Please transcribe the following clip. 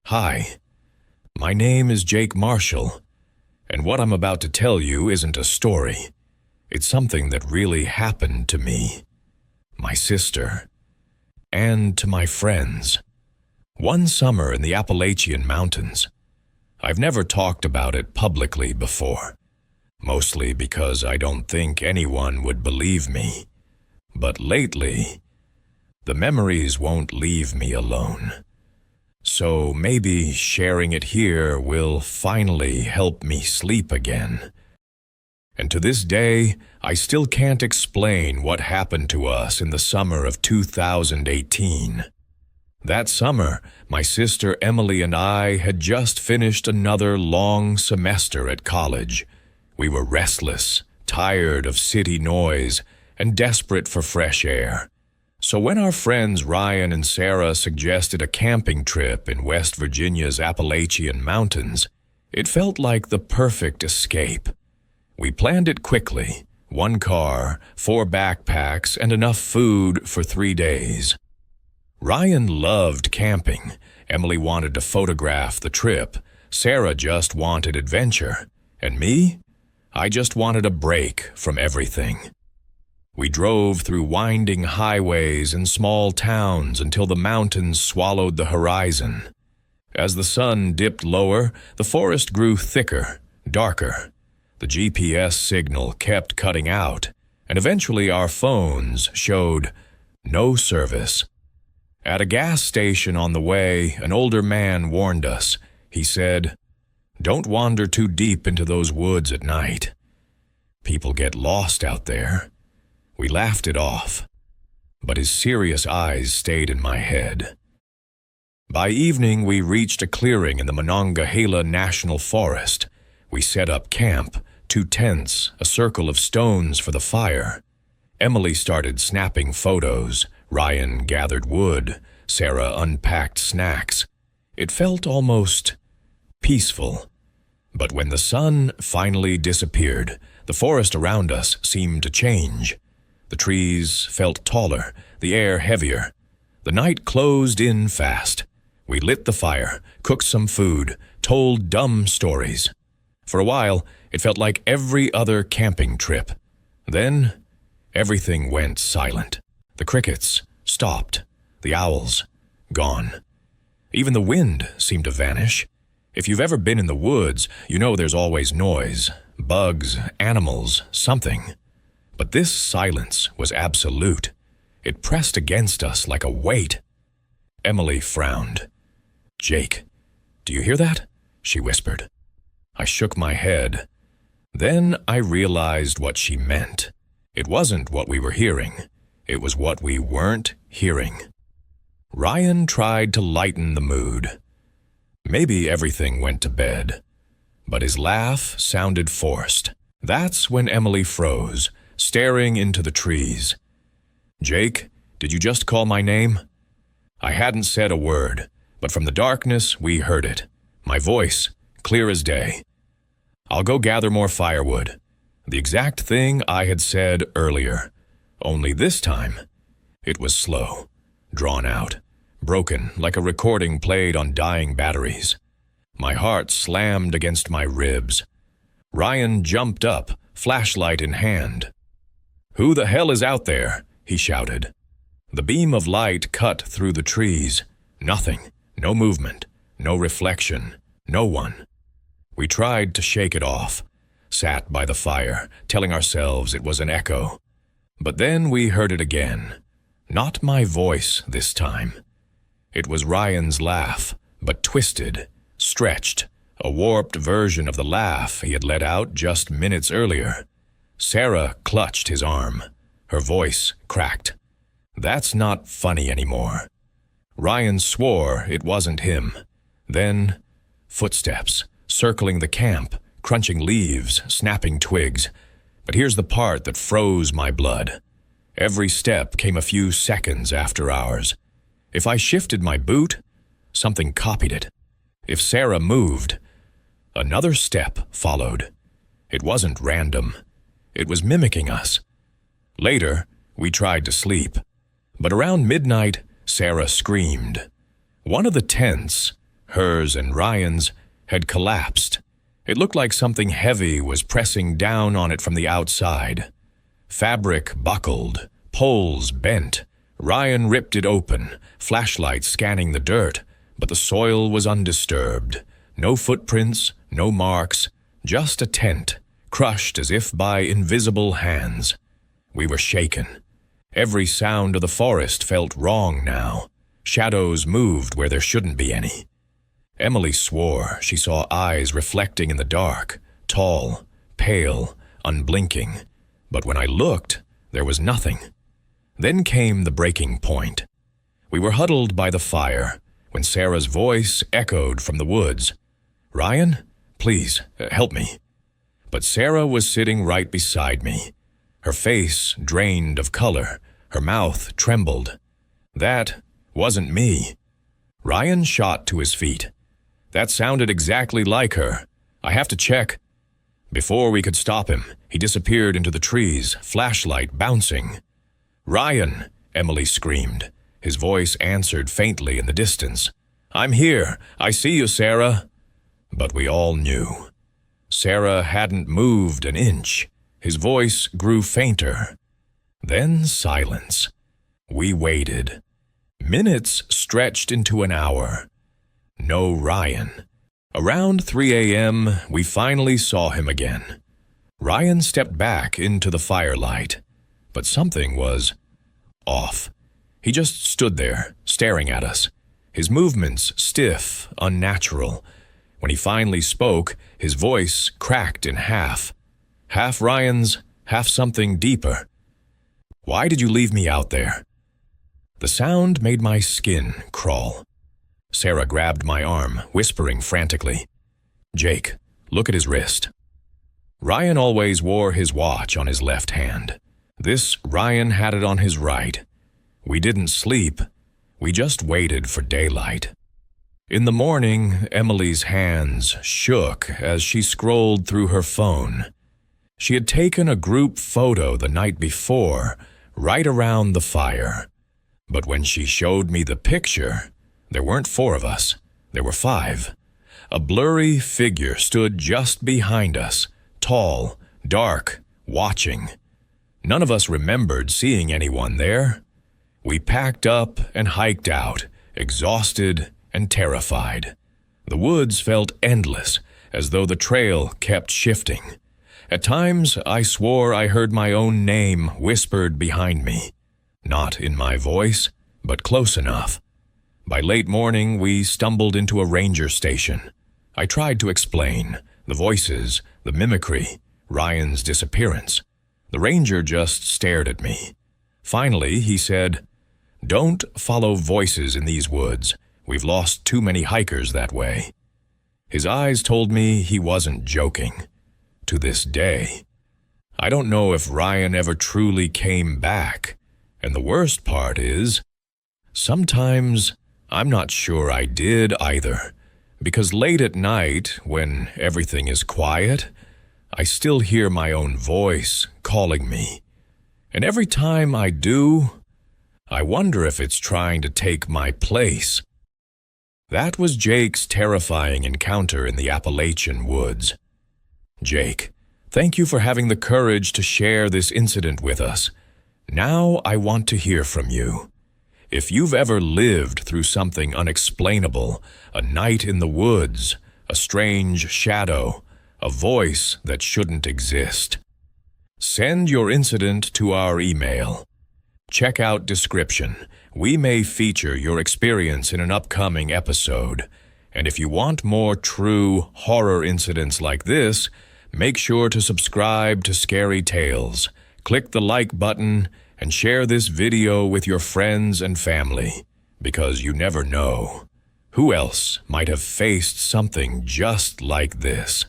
Hi, my name is Jake Marshall, and what I'm about to tell you isn't a story. It's something that really happened to me, my sister, and to my friends. One summer in the Appalachian Mountains. I've never talked about it publicly before, mostly because I don't think anyone would believe me. But lately, the memories won't leave me alone. So maybe sharing it here will finally help me sleep again. And to this day, I still can't explain what happened to us in the summer of 2018. That summer, my sister Emily and I had just finished another long semester at college. We were restless, tired of city noise, and desperate for fresh air. So when our friends Ryan and Sarah suggested a camping trip in West Virginia's Appalachian Mountains, it felt like the perfect escape. We planned it quickly: 1 car, 4 backpacks, and enough food for 3 days. Ryan loved camping. Emily wanted to photograph the trip. Sarah just wanted adventure. And me? I just wanted a break from everything. We drove through winding highways and small towns until the mountains swallowed the horizon. As the sun dipped lower, the forest grew thicker, darker. The GPS signal kept cutting out, and eventually our phones showed no service. At a gas station on the way, an older man warned us. He said, "Don't wander too deep into those woods at night. People get lost out there." We laughed it off, but his serious eyes stayed in my head. By evening, we reached a clearing in the Monongahela National Forest. We set up camp, 2 tents, a circle of stones for the fire. Emily started snapping photos. Ryan gathered wood. Sarah unpacked snacks. It felt almost peaceful. But when the sun finally disappeared, the forest around us seemed to change. The trees felt taller, the air heavier. The night closed in fast. We lit the fire, cooked some food, told dumb stories. For a while, it felt like every other camping trip. Then, everything went silent. The crickets stopped. The owls gone. Even the wind seemed to vanish. If you've ever been in the woods, you know there's always noise, bugs, animals, something. But this silence was absolute. It pressed against us like a weight. Emily frowned. "Jake, do you hear that?" she whispered. I shook my head. Then I realized what she meant. It wasn't what we were hearing. It was what we weren't hearing. Ryan tried to lighten the mood. Maybe everything went to bed. But his laugh sounded forced. That's when Emily froze, staring into the trees. "Jake, did you just call my name?" I hadn't said a word, but from the darkness we heard it. My voice, clear as day. "I'll go gather more firewood." The exact thing I had said earlier. Only this time, it was slow, drawn out, broken like a recording played on dying batteries. My heart slammed against my ribs. Ryan jumped up, flashlight in hand. "Who the hell is out there?" he shouted. The beam of light cut through the trees. Nothing, no movement, no reflection, no one. We tried to shake it off, sat by the fire, telling ourselves it was an echo. But then we heard it again. Not my voice this time. It was Ryan's laugh, but twisted, stretched, a warped version of the laugh he had let out just minutes earlier. Sarah clutched his arm. Her voice cracked. "That's not funny anymore." Ryan swore it wasn't him. Then, footsteps, circling the camp, crunching leaves, snapping twigs. But here's the part that froze my blood. Every step came a few seconds after ours. If I shifted my boot, something copied it. If Sarah moved, another step followed. It wasn't random. It was mimicking us. Later, we tried to sleep. But around midnight, Sarah screamed. One of the tents, hers and Ryan's, had collapsed. It looked like something heavy was pressing down on it from the outside. Fabric buckled, poles bent. Ryan ripped it open, flashlight scanning the dirt, but the soil was undisturbed. No footprints, no marks, just a tent, crushed as if by invisible hands. We were shaken. Every sound of the forest felt wrong now. Shadows moved where there shouldn't be any. Emily swore she saw eyes reflecting in the dark, tall, pale, unblinking. But when I looked, there was nothing. Then came the breaking point. We were huddled by the fire when Sarah's voice echoed from the woods. "Ryan, please, help me." But Sarah was sitting right beside me. Her face drained of color, her mouth trembled. That wasn't me. Ryan shot to his feet. That sounded exactly like her. I have to check. Before we could stop him, he disappeared into the trees, flashlight bouncing. "Ryan!" Emily screamed. His voice answered faintly in the distance. "I'm here. I see you, Sarah." But we all knew. Sarah hadn't moved an inch. His voice grew fainter. Then silence. We waited. Minutes stretched into an hour. No Ryan. Around 3 a.m., we finally saw him again. Ryan stepped back into the firelight, but something was off. He just stood there, staring at us, his movements stiff, unnatural. When he finally spoke, his voice cracked in half. Half Ryan's, half something deeper. "Why did you leave me out there?" The sound made my skin crawl. Sarah grabbed my arm, whispering frantically, "Jake, look at his wrist." Ryan always wore his watch on his left hand. This Ryan had it on his right. We didn't sleep. We just waited for daylight. In the morning, Emily's hands shook as she scrolled through her phone. She had taken a group photo the night before, right around the fire. But when she showed me the picture, there weren't 4 of us. There were 5. A blurry figure stood just behind us, tall, dark, watching. None of us remembered seeing anyone there. We packed up and hiked out, exhausted and terrified. The woods felt endless, as though the trail kept shifting. At times, I swore I heard my own name whispered behind me. Not in my voice, but close enough. By late morning, we stumbled into a ranger station. I tried to explain the voices, the mimicry, Ryan's disappearance. The ranger just stared at me. Finally, he said, "Don't follow voices in these woods. We've lost too many hikers that way." His eyes told me he wasn't joking. To this day, I don't know if Ryan ever truly came back. And the worst part is, sometimes I'm not sure I did either, because late at night, when everything is quiet, I still hear my own voice calling me. And every time I do, I wonder if it's trying to take my place. That was Jake's terrifying encounter in the Appalachian woods. Jake, thank you for having the courage to share this incident with us. Now I want to hear from you. If you've ever lived through something unexplainable, a night in the woods, a strange shadow, a voice that shouldn't exist, send your incident to our email. Check out description. We may feature your experience in an upcoming episode. And if you want more true horror incidents like this, make sure to subscribe to Scary Tales. Click the like button and share this video with your friends and family, because you never know who else might have faced something just like this.